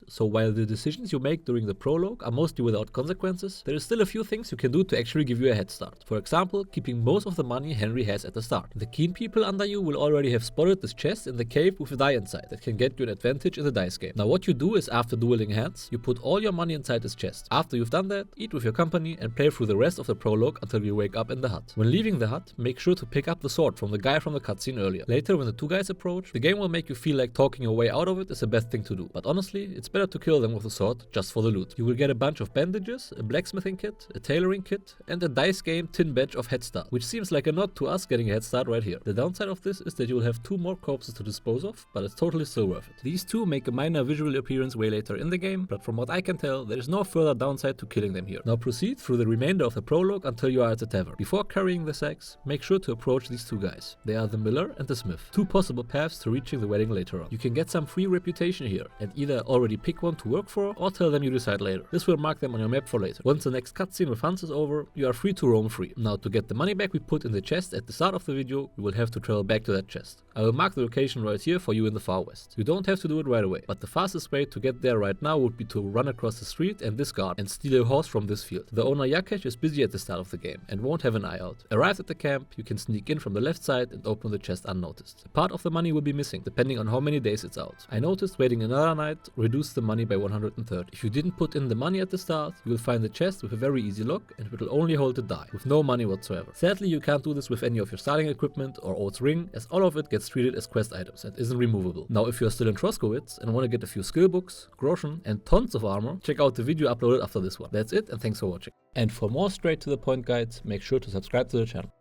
so while the decisions you make during the prologue are mostly without consequences, there is still a few things you can do to actually give you a head start. For example, keeping most of the money Henry has at the start. The keen people under you will already have spotted this chest in the cave with a die inside that can get you an advantage in the dice game. Now what you do is, after dueling hands, you put all your money inside this chest. After you've done that, eat with your company and play through the rest of the prologue until you wake up in the hut. When leaving the hut, make sure to pick up the sword from the guy from the cutscene earlier. Later, when the two guys approach, the game will make you feel like talking your way out of it is the best thing to do. But honestly, it's better to kill them with a sword just for the loot. You will get a bunch of bandages, a blacksmithing kit, a tailoring kit, and a dice game tin badge of Headstart, which seems like a nod to us getting a head start right here. The downside of this is that you will have 2 more corpses to dispose of, but it's totally still worth it. These two make a minor visual appearance way later in the game, but from what I can tell, there is no further downside to killing them here. Now proceed through the remainder of the prologue until you are at the tavern. Before carrying the sacks, make sure to approach these 2 guys. They are the miller and the smith. 2 possible paths to reaching the wedding later on. You can get some free reputation here, and either already pick one to work for, or tell them you decide later. This will mark them on your map for later. Once the next cutscene with Hans is over, you are free to roam free. Now to get the money back we put in the chest at the start of the video, we will have to travel back to that chest. I will mark the location right here for you in the far west. You don't have to do it right away, but the fastest way to get there right now would be to run across the street and this garden and steal a horse from this field. The owner Yakesh is busy at the start of the game and won't have an eye out. Arrived at the camp, you can sneak in from the left side and open the chest unnoticed. A part of the money will be missing, depending on how many days it's out. I noticed waiting another night reduced the money by 130. If you didn't put in the money at the start, you will find the chest with a very easy lock and it will only hold the die, with no money whatsoever. Sadly, you can't do this with any of your starting equipment or Oath's ring, as all of it gets treated as quest items and isn't removable. Now if you're still in Troskowitz and want to get a few skill books, groschen and tons of armor, check out the video uploaded after this one. That's it, and thanks for watching. And for more straight to the point guides, make sure to subscribe to the channel.